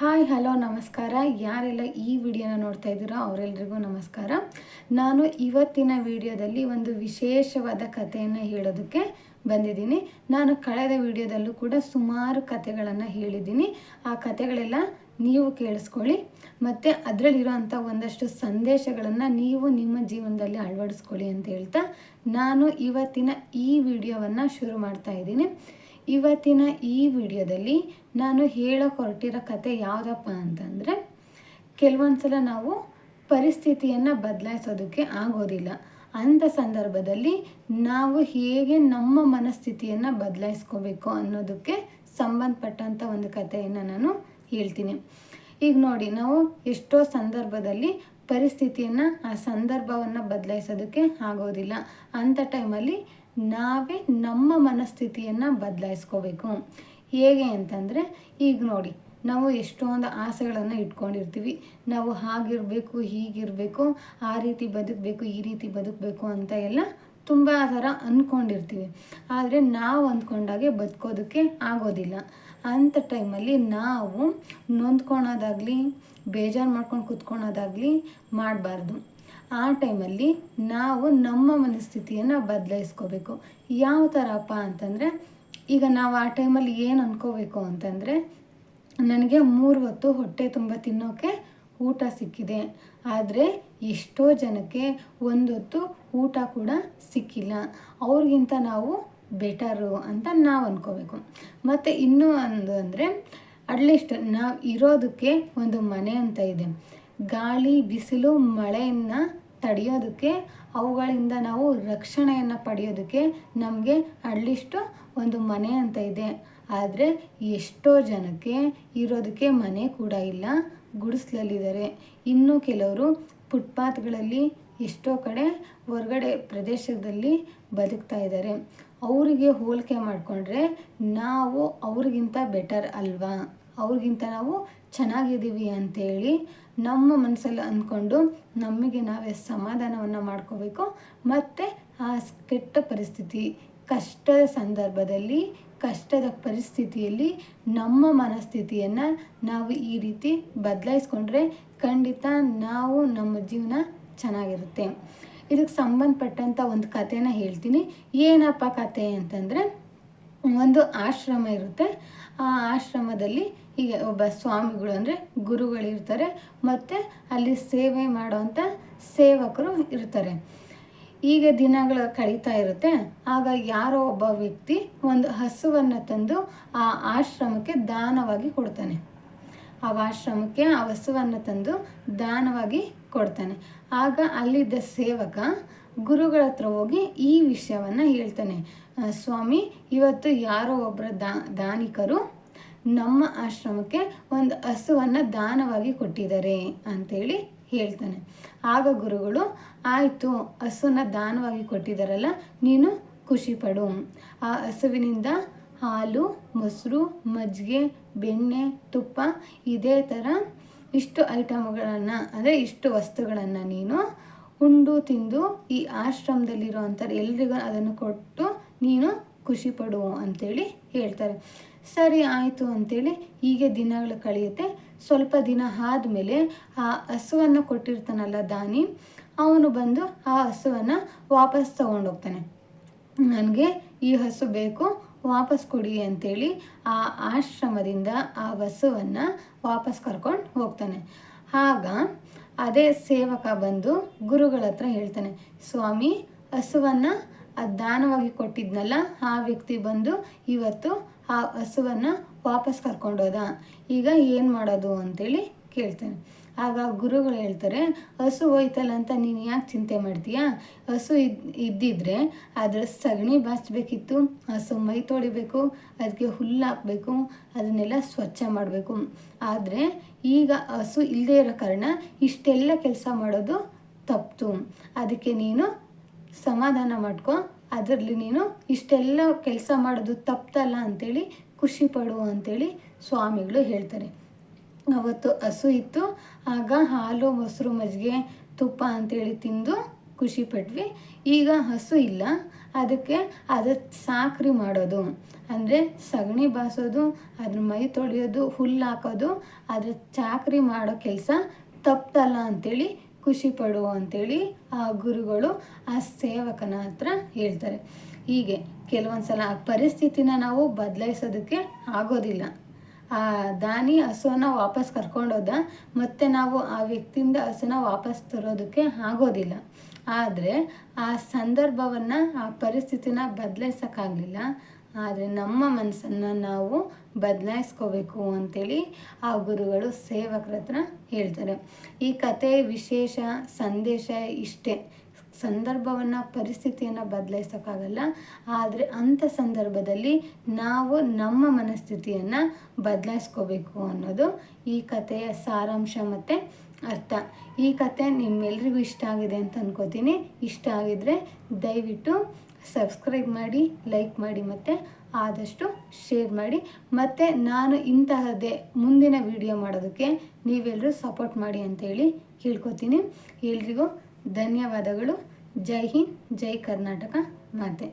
Hi hello ನಮಸ್ಕಾರ. ಯಾರೆಲ್ಲ ಈ ವಿಡಿಯೋನ ನೋಡ್ತಾ ಇದ್ದೀರೋ ಅವರೆಲ್ಲರಿಗೂ ನಮಸ್ಕಾರ. ನಾನು ಇವತ್ತಿನ ವಿಡಿಯೋದಲ್ಲಿ ಒಂದು ವಿಶೇಷವಾದ ಕಥೆಯನ್ನು ಹೇಳೋದಕ್ಕೆ ಬಂದಿದ್ದೀನಿ. ನಾನು ಕಳೆದ ವಿಡಿಯೋದಲ್ಲೂ ಕೂಡ ಸುಮಾರು ಕಥೆಗಳನ್ನು ಹೇಳಿದ್ದೀನಿ. ಆ ಕಥೆಗಳೆಲ್ಲ ನೀವು ಕೇಳಿಸ್ಕೊಳ್ಳಿ ಮತ್ತು ಅದರಲ್ಲಿರೋಂಥ ಒಂದಷ್ಟು ಸಂದೇಶಗಳನ್ನು ನೀವು ನಿಮ್ಮ ಜೀವನದಲ್ಲಿ ಅಳವಡಿಸ್ಕೊಳ್ಳಿ ಅಂತ ಹೇಳ್ತಾ ನಾನು ಇವತ್ತಿನ ಈ ವಿಡಿಯೋವನ್ನು ಶುರು ಮಾಡ್ತಾ ಇದ್ದೀನಿ. ಇವತ್ತಿನ ಈ ವಿಡಿಯೋದಲ್ಲಿ ನಾನು ಹೇಳೋಕೆ ಹೊರಟಿರೋ ಕತೆ ಯಾವುದಪ್ಪ ಅಂತಂದರೆ, ಕೆಲವೊಂದು ಸಲ ನಾವು ಪರಿಸ್ಥಿತಿಯನ್ನು ಬದಲಾಯಿಸೋದಕ್ಕೆ ಆಗೋದಿಲ್ಲ. ಅಂಥ ಸಂದರ್ಭದಲ್ಲಿ ನಾವು ಹೇಗೆ ನಮ್ಮ ಮನಸ್ಥಿತಿಯನ್ನು ಬದಲಾಯಿಸ್ಕೋಬೇಕು ಅನ್ನೋದಕ್ಕೆ ಸಂಬಂಧಪಟ್ಟಂಥ ಒಂದು ಕಥೆಯನ್ನು ನಾನು ಹೇಳ್ತೀನಿ. ಈಗ ನೋಡಿ, ನಾವು ಎಷ್ಟೋ ಸಂದರ್ಭದಲ್ಲಿ ಪರಿಸ್ಥಿತಿಯನ್ನು ಆ ಸಂದರ್ಭವನ್ನು ಬದಲಾಯಿಸೋದಕ್ಕೆ ಆಗೋದಿಲ್ಲ. ಅಂಥ ಟೈಮಲ್ಲಿ ನಾವೇ ನಮ್ಮ ಮನಸ್ಥಿತಿಯನ್ನು ಬದಲಾಯಿಸ್ಕೋಬೇಕು. ಹೇಗೆ ಅಂತಂದರೆ, ಈಗ ನೋಡಿ, ನಾವು ಎಷ್ಟೊಂದು ಆಸೆಗಳನ್ನು ಇಟ್ಕೊಂಡಿರ್ತೀವಿ. ನಾವು ಹಾಗಿರಬೇಕು, ಹೀಗಿರಬೇಕು, ಆ ರೀತಿ ಬದುಕಬೇಕು, ಈ ರೀತಿ ಬದುಕಬೇಕು ಅಂತ ಎಲ್ಲ ತುಂಬ ಥರ ಅಂದ್ಕೊಂಡಿರ್ತೀವಿ. ಆದರೆ ನಾವು ಅಂದ್ಕೊಂಡಾಗೆ ಬದುಕೋದಕ್ಕೆ ಆಗೋದಿಲ್ಲ. ಅಂಥ ಟೈಮಲ್ಲಿ ನಾವು ನೊಂದ್ಕೊಳೋದಾಗಲಿ, ಬೇಜಾರು ಮಾಡ್ಕೊಂಡು ಕೂತ್ಕೊಳೋದಾಗಲಿ ಮಾಡಬಾರ್ದು. ಆ ಟೈಮಲ್ಲಿ ನಾವು ನಮ್ಮ ಮನಸ್ಥಿತಿಯನ್ನು ಬದಲಾಯಿಸ್ಕೋಬೇಕು. ಯಾವ ಥರಪ್ಪ ಅಂತಂದರೆ, ಈಗ ನಾವು ಆ ಟೈಮಲ್ಲಿ ಏನು ಅಂದ್ಕೋಬೇಕು ಅಂತಂದರೆ, ನನಗೆ 3 ಹೊತ್ತು ಹೊಟ್ಟೆ ತುಂಬ ತಿನ್ನೋಕ್ಕೆ ಊಟ ಸಿಕ್ಕಿದೆ, ಆದರೆ ಎಷ್ಟೋ ಜನಕ್ಕೆ 1 ಹೊತ್ತು ಊಟ ಕೂಡ ಸಿಕ್ಕಿಲ್ಲ, ಅವ್ರಿಗಿಂತ ನಾವು ಬೆಟರು ಅಂತ ನಾವು ಅಂದ್ಕೋಬೇಕು. ಮತ್ತು ಇನ್ನೂ ಅಂದರೆ, ಅಟ್ಲೀಸ್ಟ್ ನಾವು ಇರೋದಕ್ಕೆ ಒಂದು ಮನೆ ಅಂತ ಇದೆ. ಗಾಳಿ ಬಿಸಿಲು ಮಳೆಯನ್ನು ತಡೆಯೋದಕ್ಕೆ, ಅವುಗಳಿಂದ ನಾವು ರಕ್ಷಣೆಯನ್ನು ಪಡೆಯೋದಕ್ಕೆ ನಮಗೆ ಅಟ್ಲೀಸ್ಟು ಒಂದು ಮನೆ ಅಂತ ಇದೆ. ಆದರೆ ಎಷ್ಟೋ ಜನಕ್ಕೆ ಇರೋದಕ್ಕೆ ಮನೆ ಕೂಡ ಇಲ್ಲ, ಗುಡಿಸ್ಲಲ್ಲಿದ್ದಾರೆ. ಇನ್ನೂ ಕೆಲವರು ಫುಟ್ಪಾತ್ಗಳಲ್ಲಿ, ಎಷ್ಟೋ ಕಡೆ ಹೊರಗಡೆ ಪ್ರದೇಶದಲ್ಲಿ ಬದುಕ್ತಾ ಇದ್ದಾರೆ. ಅವರಿಗೆ ಹೋಲಿಕೆ ಮಾಡಿಕೊಂಡ್ರೆ ನಾವು ಅವ್ರಿಗಿಂತ ಬೆಟರ್ ಅಲ್ವಾ, ಅವ್ರಿಗಿಂತ ನಾವು ಚೆನ್ನಾಗಿದ್ದೀವಿ ಅಂಥೇಳಿ ನಮ್ಮ ಮನಸ್ಸಲ್ಲಿ ಅಂದ್ಕೊಂಡು ನಮಗೆ ನಾವೇ ಸಮಾಧಾನವನ್ನು ಮಾಡ್ಕೋಬೇಕು. ಮತ್ತು ಆ ಕೆಟ್ಟ ಪರಿಸ್ಥಿತಿ, ಕಷ್ಟದ ಸಂದರ್ಭದಲ್ಲಿ, ಕಷ್ಟದ ಪರಿಸ್ಥಿತಿಯಲ್ಲಿ ನಮ್ಮ ಮನಸ್ಥಿತಿಯನ್ನು ನಾವು ಈ ರೀತಿ ಬದಲಾಯಿಸ್ಕೊಂಡ್ರೆ ಖಂಡಿತ ನಾವು ನಮ್ಮ ಜೀವನ ಚೆನ್ನಾಗಿರುತ್ತೆ. ಇದಕ್ಕೆ ಸಂಬಂಧಪಟ್ಟಂಥ ಒಂದು ಕಥೆನ ಹೇಳ್ತೀನಿ. ಏನಪ್ಪ ಕತೆ ಅಂತಂದರೆ, ಒಂದು ಆಶ್ರಮ ಇರುತ್ತೆ. ಆ ಆಶ್ರಮದಲ್ಲಿ ಈಗ ಒಬ್ಬ ಸ್ವಾಮಿಗಳು ಅಂದರೆ ಗುರುಗಳಿರ್ತಾರೆ, ಮತ್ತು ಅಲ್ಲಿ ಸೇವೆ ಮಾಡೋವಂಥ ಸೇವಕರು ಇರ್ತಾರೆ. ಈಗ ದಿನಗಳು ಕಳೀತಾ ಇರುತ್ತೆ. ಆಗ ಯಾರೋ ಒಬ್ಬ ವ್ಯಕ್ತಿ ಒಂದು ಹಸುವನ್ನು ತಂದು ಆ ಆಶ್ರಮಕ್ಕೆ ದಾನವಾಗಿ ಕೊಡ್ತಾನೆ. ಆ ಆಶ್ರಮಕ್ಕೆ ಆ ಹಸುವನ್ನು ತಂದು ದಾನವಾಗಿ ಕೊಡ್ತಾನೆ. ಆಗ ಅಲ್ಲಿದ್ದ ಸೇವಕ ಗುರುಗಳ ಹತ್ರ ಹೋಗಿ ಈ ವಿಷಯವನ್ನು ಹೇಳ್ತಾನೆ. ಸ್ವಾಮಿ, ಇವತ್ತು ಯಾರೋ ಒಬ್ಬರ ದಾನಿಕರು ನಮ್ಮ ಆಶ್ರಮಕ್ಕೆ ಒಂದು ಹಸುವನ್ನು ದಾನವಾಗಿ ಕೊಟ್ಟಿದ್ದಾರೆ ಅಂತೇಳಿ ಹೇಳ್ತಾನೆ. ಆಗ ಗುರುಗಳು, ಆಯಿತು, ಹಸುನ ದಾನವಾಗಿ ಕೊಟ್ಟಿದ್ದಾರಲ್ಲ, ನೀನು ಖುಷಿಪಡು. ಆ ಹಸುವಿನಿಂದ ಹಾಲು, ಮೊಸರು, ಮಜ್ಜಿಗೆ, ಬೆಣ್ಣೆ, ತುಪ್ಪ, ಇದೇ ಥರ ಇಷ್ಟು ಐಟಮ್ಗಳನ್ನು, ಅಂದರೆ ಇಷ್ಟು ವಸ್ತುಗಳನ್ನು ನೀನು ಉಂಡು ತಿಂದು ಈ ಆಶ್ರಮದಲ್ಲಿರೋವಂಥ ಎಲ್ರಿಗೂ ಅದನ್ನು ಕೊಟ್ಟು ನೀನು ಖುಷಿಪಡು ಅಂತೇಳಿ ಹೇಳ್ತಾರೆ. ಸರಿ ಆಯಿತು ಅಂತೇಳಿ ಹೀಗೆ ದಿನಗಳು ಕಳೆಯುತ್ತೆ. ಸ್ವಲ್ಪ ದಿನ ಆದಮೇಲೆ ಆ ಹಸುವನ್ನು ಕೊಟ್ಟಿರ್ತಾನಲ್ಲ ದಾನಿ, ಅವನು ಬಂದು ಆ ಹಸುವನ್ನು ವಾಪಸ್ ತೊಗೊಂಡೋಗ್ತಾನೆ. ನನಗೆ ಈ ಹಸು ಬೇಕು, ವಾಪಸ್ ಕೊಡಿ ಅಂತೇಳಿ ಆ ಆಶ್ರಮದಿಂದ ಆ ಹಸುವನ್ನು ವಾಪಸ್ ಕರ್ಕೊಂಡು ಹೋಗ್ತಾನೆ. ಆಗ ಅದೇ ಸೇವಕ ಬಂದು ಗುರುಗಳ ಹತ್ರ ಹೇಳ್ತಾನೆ, ಸ್ವಾಮಿ, ಹಸುವನ್ನು ದಾನವಾಗಿ ಕೊಟ್ಟಿದ್ನಲ್ಲ ಆ ವ್ಯಕ್ತಿ ಬಂದು ಇವತ್ತು ಆ ಹಸುವನ್ನು ವಾಪಸ್ ಕರ್ಕೊಂಡೋದ, ಈಗ ಏನು ಮಾಡೋದು ಅಂತೇಳಿ ಕೇಳ್ತಾನೆ. ಆಗ ಗುರುಗಳು ಹೇಳ್ತಾರೆ, ಹಸು ಹೋಯ್ತಲ್ಲ ಅಂತ ನೀನು ಯಾಕೆ ಚಿಂತೆ ಮಾಡ್ತೀಯಾ? ಹಸು ಇದ್ದಿದ್ರೆ ಅದರ ಸಗಣಿ ಬಾಚಬೇಕಿತ್ತು, ಹಸು ಮೈ ತೊಳಿಬೇಕು, ಅದಕ್ಕೆ ಹುಲ್ಲು ಹಾಕಬೇಕು, ಅದನ್ನೆಲ್ಲ ಸ್ವಚ್ಛ ಮಾಡಬೇಕು. ಆದರೆ ಈಗ ಹಸು ಇಲ್ಲದೆ ಇರೋ ಕಾರಣ ಇಷ್ಟೆಲ್ಲ ಕೆಲಸ ಮಾಡೋದು ತಪ್ಪು. ಅದಕ್ಕೆ ನೀನು ಸಮಾಧಾನ ಮಾಡ್ಕೊ, ಅದರಲ್ಲಿ ನೀನು ಇಷ್ಟೆಲ್ಲ ಕೆಲಸ ಮಾಡೋದು ತಪ್ಪಲ್ಲ ಅಂತೇಳಿ ಖುಷಿಪಡು ಅಂತೇಳಿ ಸ್ವಾಮಿಗಳು ಹೇಳ್ತಾರೆ. ಅವತ್ತು ಹಸು ಇತ್ತು. ಆಗ ಹಾಲು, ಮೊಸರು, ಮಜ್ಜಿಗೆ, ತುಪ್ಪ ಅಂತೇಳಿ ತಿಂದು ಖುಷಿ ಪಟ್ವಿ. ಈಗ ಹಸು ಇಲ್ಲ, ಅದಕ್ಕೆ ಅದು ಸಾಕ್ರಿ ಮಾಡೋದು ಅಂದರೆ ಸಗಣಿ ಬಾಸೋದು, ಅದ್ರ ಮೈ ತೊಳೆಯೋದು, ಹುಲ್ಲು ಹಾಕೋದು, ಅದ್ರ ಚಾಕ್ರಿ ಮಾಡೋ ಕೆಲಸ ತಪ್ಪಲ್ಲ ಅಂಥೇಳಿ ಖುಷಿ ಪಡು ಅಂಥೇಳಿ ಆ ಗುರುಗಳು ಆ ಸೇವಕನ ಹತ್ರ ಹೇಳ್ತಾರೆ. ಹೀಗೆ ಕೆಲವೊಂದು ಸಲ ಆ ಪರಿಸ್ಥಿತಿನ ನಾವು ಬದಲಾಯಿಸೋದಕ್ಕೆ ಆಗೋದಿಲ್ಲ. ಆ ದಾನಿ ಹಸುವನ್ನ ವಾಪಸ್ ಕರ್ಕೊಂಡೋದ, ಮತ್ತು ನಾವು ಆ ವ್ಯಕ್ತಿಯಿಂದ ಹಸುನ ವಾಪಸ್ ತರೋದಕ್ಕೆ ಆಗೋದಿಲ್ಲ. ಆದರೆ ಆ ಸಂದರ್ಭವನ್ನು, ಆ ಪರಿಸ್ಥಿತಿನ ಬದಲಾಯಿಸೋಕ್ಕಾಗಲಿಲ್ಲ. ಆದರೆ ನಮ್ಮ ಮನಸ್ಸನ್ನು ನಾವು ಬದಲಾಯಿಸ್ಕೋಬೇಕು ಅಂಥೇಳಿ ಆ ಗುರುಗಳು ಸೇವಕರ ಹತ್ರ ಹೇಳ್ತಾರೆ. ಈ ಕಥೆಯ ವಿಶೇಷ ಸಂದೇಶ ಇಷ್ಟೇ. ಸಂದರ್ಭವನ್ನು, ಪರಿಸ್ಥಿತಿಯನ್ನು ಬದಲಾಯಿಸೋಕ್ಕಾಗಲ್ಲ, ಆದರೆ ಅಂಥ ಸಂದರ್ಭದಲ್ಲಿ ನಾವು ನಮ್ಮ ಮನಸ್ಥಿತಿಯನ್ನು ಬದಲಾಯಿಸ್ಕೋಬೇಕು ಅನ್ನೋದು ಈ ಕಥೆಯ ಸಾರಾಂಶ ಮತ್ತು ಅರ್ಥ. ಈ ಕಥೆ ನಿಮ್ಮೆಲ್ರಿಗೂ ಇಷ್ಟ ಆಗಿದೆ ಅಂತ ಅನ್ಕೋತೀನಿ. ಇಷ್ಟ ಆಗಿದರೆ ದಯವಿಟ್ಟು ಸಬ್ಸ್ಕ್ರೈಬ್ ಮಾಡಿ, ಲೈಕ್ ಮಾಡಿ ಮತ್ತು ಆದಷ್ಟು ಶೇರ್ ಮಾಡಿ. ಮತ್ತು ನಾನು ಇಂತಹದ್ದೇ ಮುಂದಿನ ವಿಡಿಯೋ ಮಾಡೋದಕ್ಕೆ ನೀವೆಲ್ಲರೂ ಸಪೋರ್ಟ್ ಮಾಡಿ ಅಂತೇಳಿ ಕೇಳ್ಕೊತೀನಿ. ಎಲ್ರಿಗೂ ಧನ್ಯವಾದಗಳು. ಜೈ ಹಿಂದ್, ಜೈ ಕರ್ನಾಟಕ ಮಾತೆ.